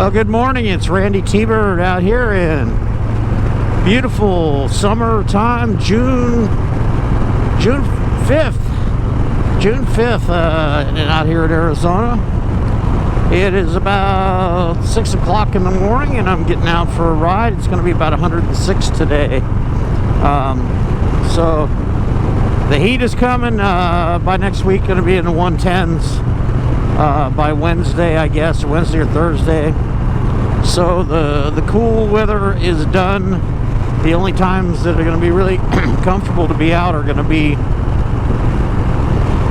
Well, good morning. It's Randy T-Bird out here in beautiful summertime, June 5th. Out here in Arizona. It is about 6 o'clock in the morning, and I'm getting out for a ride. It's going to be about 106 today. So the heat is coming. By next week, going to be in the 110s. By Wednesday, I guess, Wednesday or Thursday. So the cool weather is done. The only times that are going to be really comfortable to be out are going to be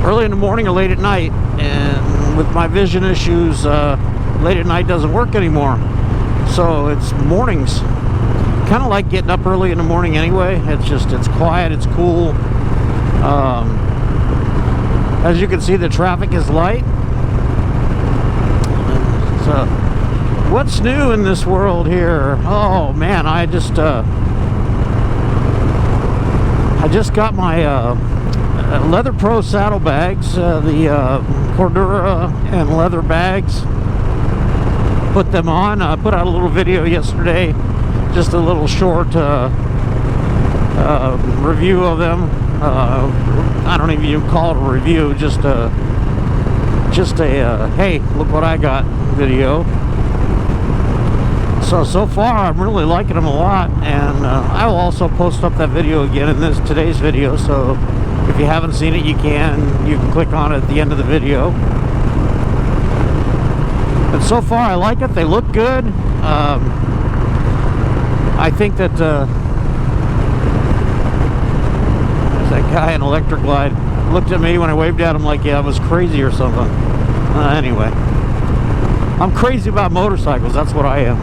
early in the morning or late at night. And with my vision issues, late at night doesn't work anymore. So it's mornings. Kind of like getting up early in the morning anyway. It's quiet, it's cool. As you can see, the traffic is light. So what's new in this world here? Oh man, I just got my Leather Pro saddlebags, the Cordura and leather bags. Put them on. I put out a little video yesterday, just a little short review of them. I don't even call it a review, just a hey, look what I got video. So far I'm really liking them a lot, and I will also post up that video again in today's video. So if you haven't seen it, you can click on it at the end of the video. But so far I like it. They look good. I think that there's that guy in Electric Glide looked at me when I waved at him like, yeah, I was crazy or something. Anyway, I'm crazy about motorcycles. That's what I am.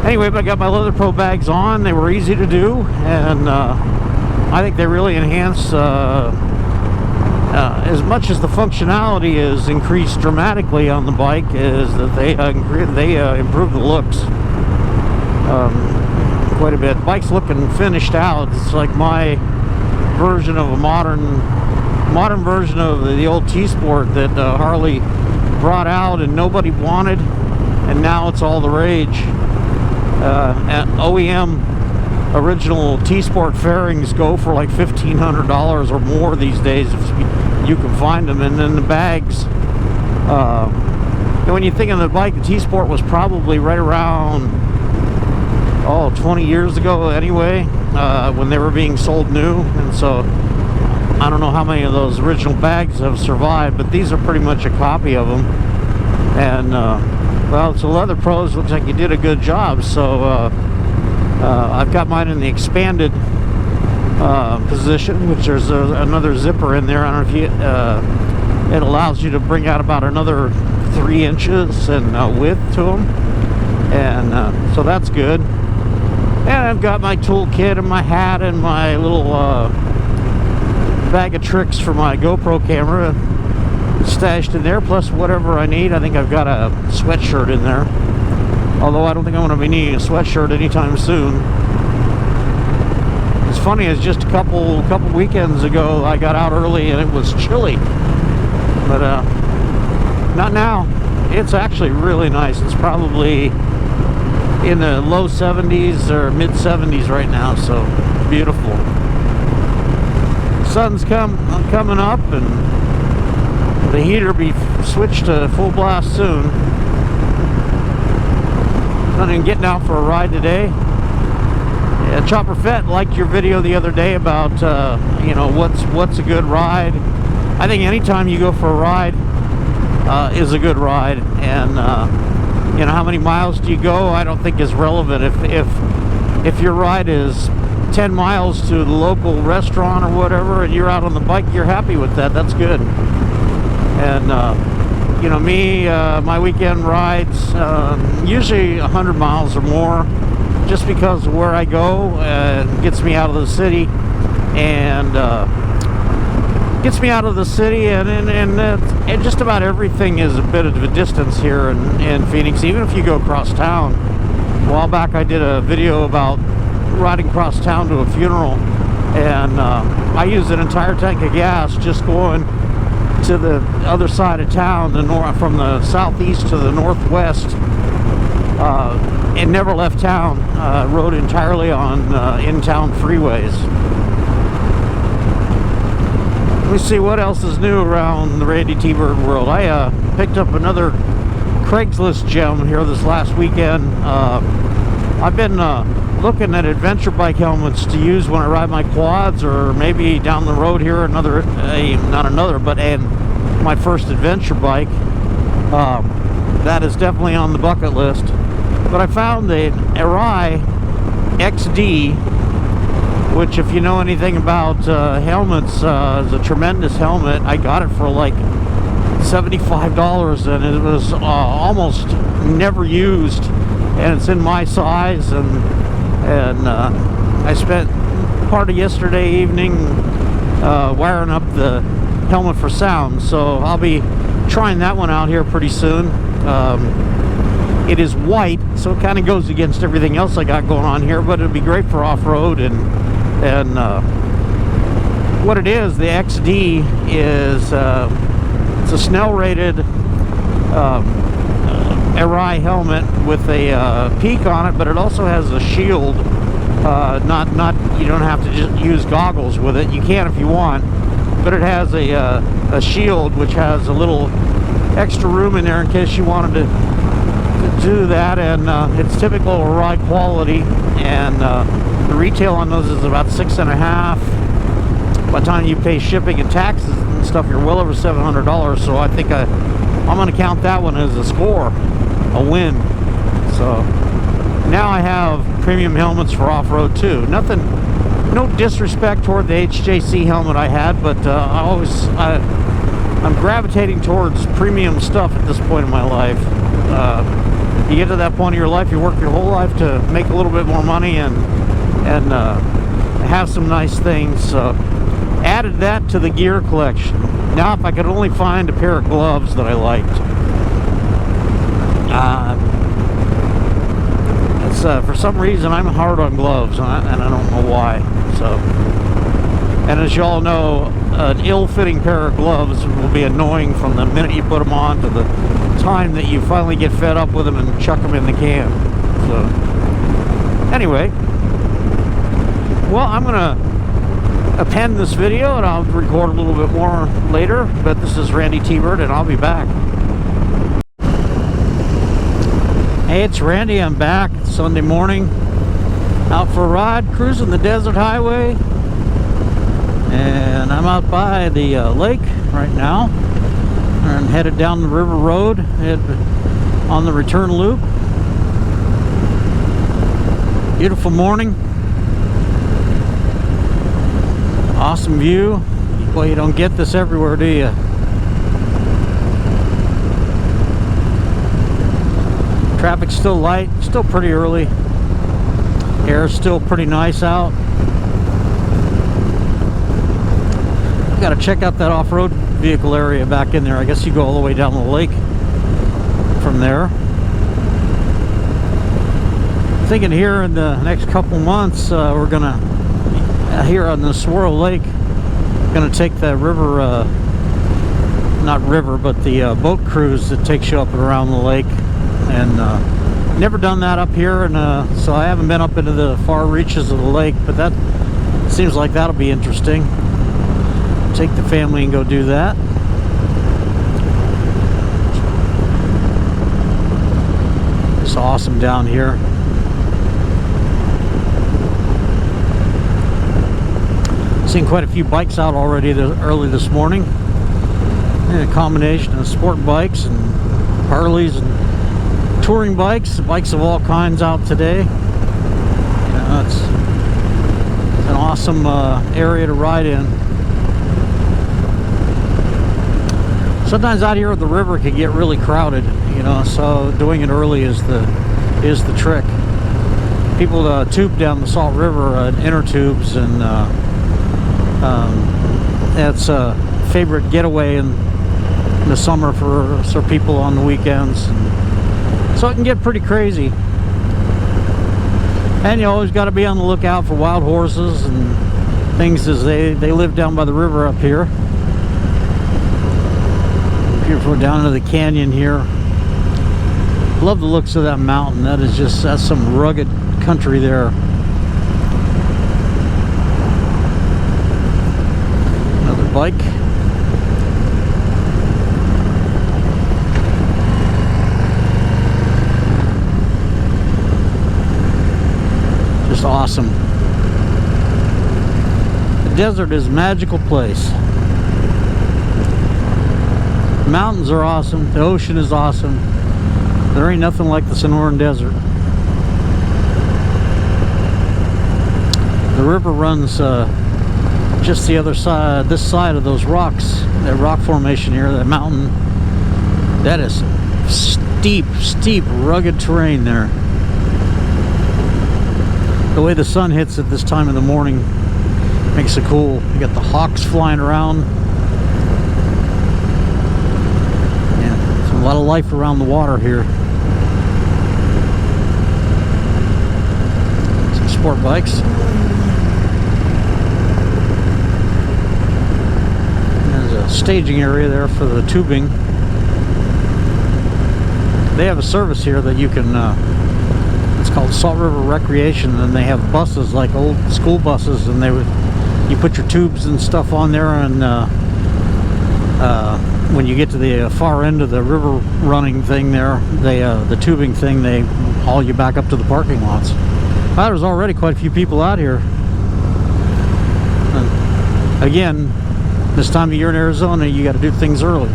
Anyway, but I got my Leather Pro bags on. They were easy to do, and I think they really enhance, as much as the functionality is increased dramatically on the bike, is that they improve the looks quite a bit. The bike's looking finished out. It's like my version of a modern version of the old T-Sport that Harley brought out and nobody wanted, and now it's all the rage. OEM original T-Sport fairings go for like $1,500 or more these days if you can find them. And then the bags, and when you think of the bike, the T-Sport was probably right around 20 years ago anyway, when they were being sold new. And so I don't know how many of those original bags have survived, but these are pretty much a copy of them. And well, so Leather Pros, looks like you did a good job. So I've got mine in the expanded position, which there's another zipper in there. I don't know if it allows you to bring out about another 3 inches in width to them, and so that's good. And I've got my toolkit and my hat and my little bag of tricks for my GoPro camera stashed in there, plus whatever I need. I think I've got a sweatshirt in there, although I don't think I'm going to be needing a sweatshirt anytime soon. It's funny, it's just a couple weekends ago I got out early and it was chilly, but not now. It's actually really nice. It's probably in the low 70s or mid 70s right now, so beautiful. Sun's coming up, and the heater will be switched to full blast soon. I'm getting out for a ride today. Yeah, Chopper Fett liked your video the other day about what's a good ride. I think anytime you go for a ride is a good ride, and how many miles do you go, I don't think is relevant. If your ride is 10 miles to the local restaurant or whatever, and you're out on the bike, you're happy with that, that's good. And my weekend rides, usually 100 miles or more, just because of where I go, gets me out of the city, and and just about everything is a bit of a distance here in Phoenix, even if you go across town. A while back I did a video about riding across town to a funeral, and I used an entire tank of gas just going to the other side of town, from the southeast to the northwest, and never left town. Rode entirely on in-town freeways. Let me see what else is new around the Randy T. Bird world. I picked up another Craigslist gem here this last weekend. I've been looking at adventure bike helmets to use when I ride my quads, or maybe down the road here my first adventure bike. That is definitely on the bucket list. But I found the Arai XD, which, if you know anything about helmets, is a tremendous helmet. I got it for like $75, and it was almost never used, and it's in my size, and I spent part of yesterday evening wiring up the helmet for sound, so I'll be trying that one out here pretty soon. It is white, so it kind of goes against everything else I got going on here, but it'll be great for off-road. And what it is, the XD is it's a Snell rated Arai helmet with a peak on it, but it also has a shield. You don't have to just use goggles with it. You can if you want, but it has a shield which has a little extra room in there in case you wanted to do that. And it's typical Arai quality, and the retail on those is about $6.50. By the time you pay shipping and taxes and stuff, you're well over $700. So I think I'm going to count that one as a score, a win. So now I have premium helmets for off-road too. No disrespect toward the HJC helmet I had, but I'm gravitating towards premium stuff at this point in my life. You get to that point in your life, you work your whole life to make a little bit more money and have some nice things. So added that to the gear collection. Now, if I could only find a pair of gloves that I liked. For some reason, I'm hard on gloves, and I don't know why. So, and as you all know, an ill-fitting pair of gloves will be annoying from the minute you put them on to the time that you finally get fed up with them and chuck them in the can. So, anyway, well, I'm gonna append this video and I'll record a little bit more later. But this is Randy T. Bird, and I'll be back. Hey, it's Randy. I'm back. It's Sunday morning, out for a ride, cruising the desert highway, and I'm out by the lake right now, and headed down the river road, on the return loop. Beautiful morning, awesome view. Well, you don't get this everywhere, do you? Traffic's still light, still pretty early. Air's still pretty nice out. Got to check out that off-road vehicle area back in there. I guess you go all the way down the lake from there. Thinking here in the next couple months, we're gonna here on the Swirl Lake, gonna take the river, not river, but the boat cruise that takes you up and around the lake. And never done that up here, and so I haven't been up into the far reaches of the lake, but that seems like that'll be interesting. Take the family and go do that. It's awesome down here. Seen quite a few bikes out already early this morning. And a combination of sport bikes and Harleys and touring bikes of all kinds out today. You know, it's an awesome area to ride in. Sometimes out here at the river can get really crowded, you know, so doing it early is the trick. People tube down the Salt River in inner tubes, and that's a favorite getaway in the summer for people on the weekends. So it can get pretty crazy. And you always got to be on the lookout for wild horses and things, as they live down by the river up here. Beautiful down into the canyon here. Love the looks of that mountain. That's some rugged country there. Another bike. Just awesome. The desert is a magical place. The mountains are awesome. The ocean is awesome. There ain't nothing like the Sonoran Desert. The river runs just the other side, this side of those rocks, that rock formation here, that mountain. That is steep, rugged terrain there. The way the sun hits at this time of the morning makes it cool. You got the hawks flying around. Yeah, there's a lot of life around the water here. Some sport bikes. There's a staging area there for the tubing. They have a service here that you can it's called Salt River Recreation, and they have buses like old school buses, and you put your tubes and stuff on there, and when you get to the far end of the river running thing there, the tubing thing, they haul you back up to the parking lots. Well, there's already quite a few people out here. And again, this time of year in Arizona, you got to do things early.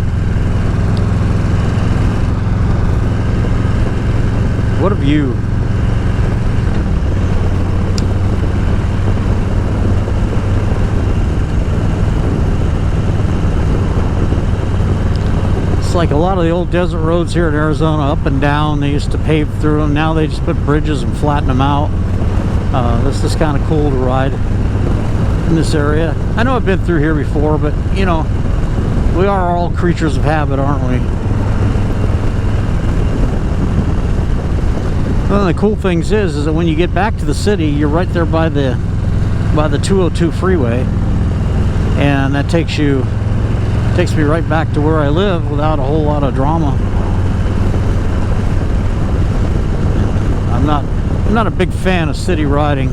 What a view. Like a lot of the old desert roads here in Arizona, up and down, they used to pave through them. Now they just put bridges and flatten them out. This is kind of cool to ride in this area. I know I've been through here before, but you know, we are all creatures of habit, aren't we? One of the cool things is that when you get back to the city, you're right there by the 202 freeway, and that takes me right back to where I live without a whole lot of drama. I'm not a big fan of city riding.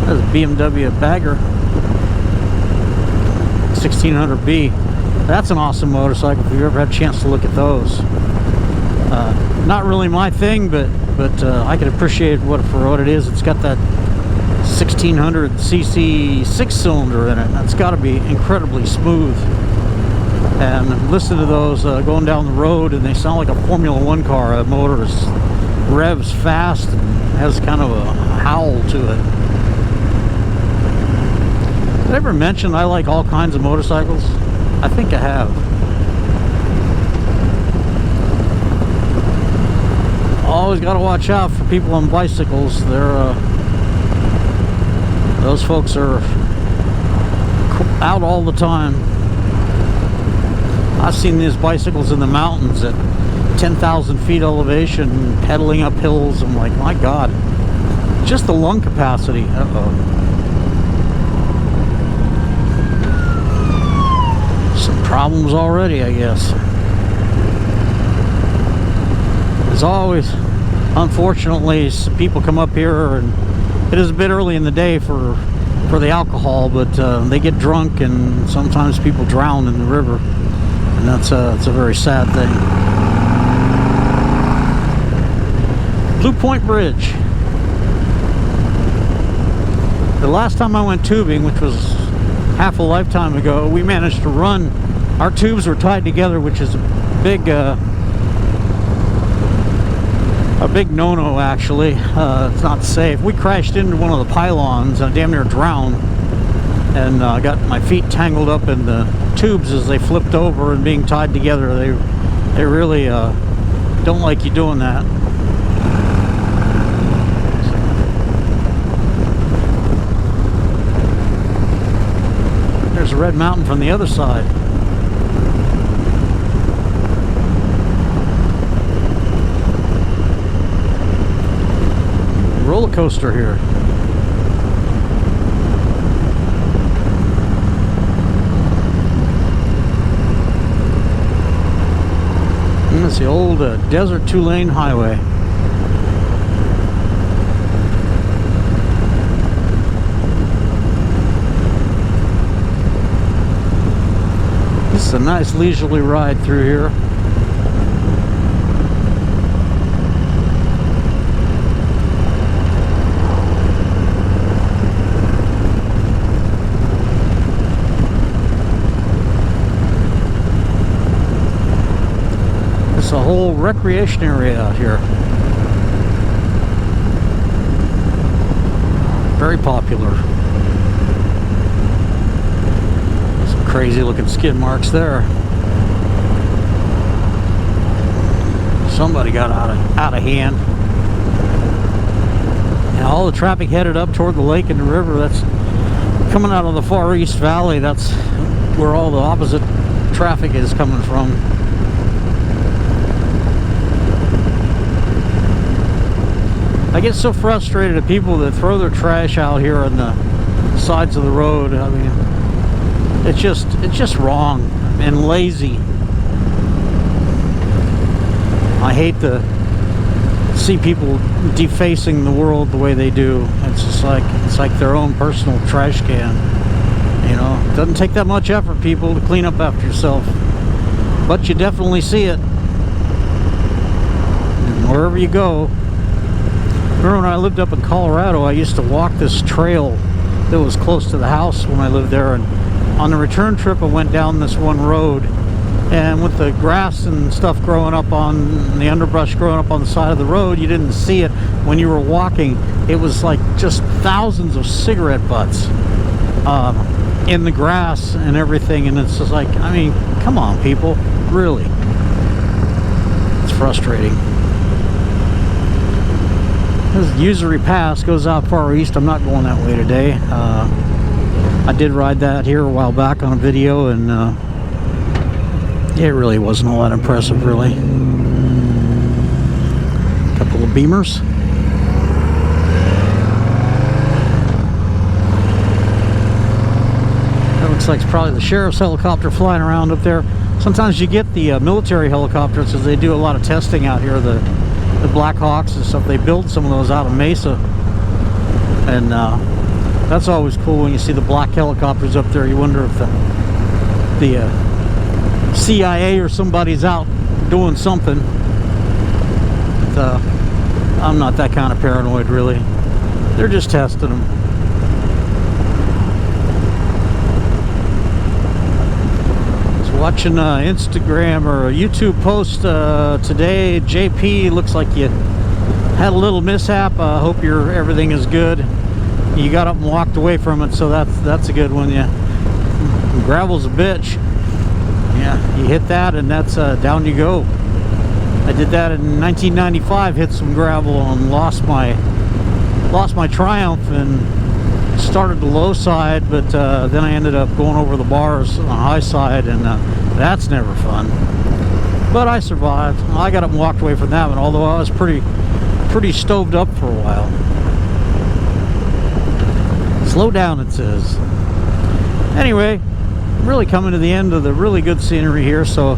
That's a BMW Bagger 1600B. That's an awesome motorcycle if you've ever had a chance to look at those. Not really my thing, but I can appreciate for what it is. It's got that 1600cc 6-cylinder in it. That's got to be incredibly smooth. And listen to those going down the road, and they sound like a Formula One car. The motor revs fast and has kind of a howl to it. Did I ever mention I like all kinds of motorcycles? I think I have. Always got to watch out for people on bicycles. Those folks are out all the time. I've seen these bicycles in the mountains at 10,000 feet elevation, pedaling up hills. I'm like, my God, just the lung capacity. Some problems already, I guess. As always, unfortunately, people come up here, and it is a bit early in the day for the alcohol, but they get drunk, and sometimes people drown in the river, and that's a very sad thing. Blue Point Bridge. The last time I went tubing, which was half a lifetime ago, we managed to run. Our tubes were tied together, which is a big no-no, actually. It's not safe. We crashed into one of the pylons. I damn near drowned, and got my feet tangled up in the tubes as they flipped over and being tied together. They really don't like you doing that. There's a red mountain from the other side. Roller coaster here. It's the old Desert 2-lane highway. This is a nice leisurely ride through here. It's a whole recreation area out here. Very popular. Some crazy looking skid marks there. Somebody got out of hand. And all the traffic headed up toward the lake and the river. That's coming out of the Far East Valley. That's where all the opposite traffic is coming from. I get so frustrated at people that throw their trash out here on the sides of the road. I mean, it's just wrong and lazy. I hate to see people defacing the world the way they do. It's like their own personal trash can. You know, it doesn't take that much effort, people, to clean up after yourself, but you definitely see it. And wherever you go. Remember when I lived up in Colorado, I used to walk this trail that was close to the house when I lived there, and on the return trip I went down this one road, and with the grass and stuff growing up on the underbrush growing up on the side of the road, you didn't see it when you were walking. It was like just thousands of cigarette butts in the grass and everything, and it's just like, I mean, come on, people, really. It's frustrating. This Usury Pass goes out far east. I'm not going that way today. I did ride that here a while back on a video, and it really wasn't all that impressive, really. Couple of Beamers. That looks like it's probably the sheriff's helicopter flying around up there. Sometimes you get the military helicopters, as they do a lot of testing out here. The Black Hawks and stuff, they build some of those out of Mesa, and that's always cool when you see the black helicopters up there. You wonder if the CIA or somebody's out doing something. But, I'm not that kind of paranoid, really. They're just testing them. Watching Instagram or a YouTube post today. JP, looks like you had a little mishap. I hope everything is good. You got up and walked away from it, so that's a good one. Yeah, gravel's a bitch. Yeah, you hit that and that's down you go. I did that in 1995. Hit some gravel and lost my Triumph and started the low side, but then I ended up going over the bars on the high side, and that's never fun. But I survived. I got up and walked away from that one, although I was pretty stoved up for a while. Slow down, it says. Anyway, I'm really coming to the end of the really good scenery here, so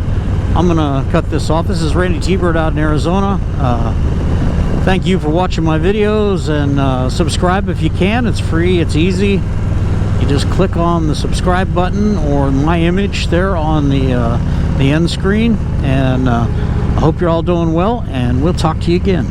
I'm gonna cut this off. This is Randy T-Bird out in Arizona. Thank you for watching my videos, and subscribe if you can. It's free, it's easy. You just click on the subscribe button or my image there on the end screen, and I hope you're all doing well, and we'll talk to you again.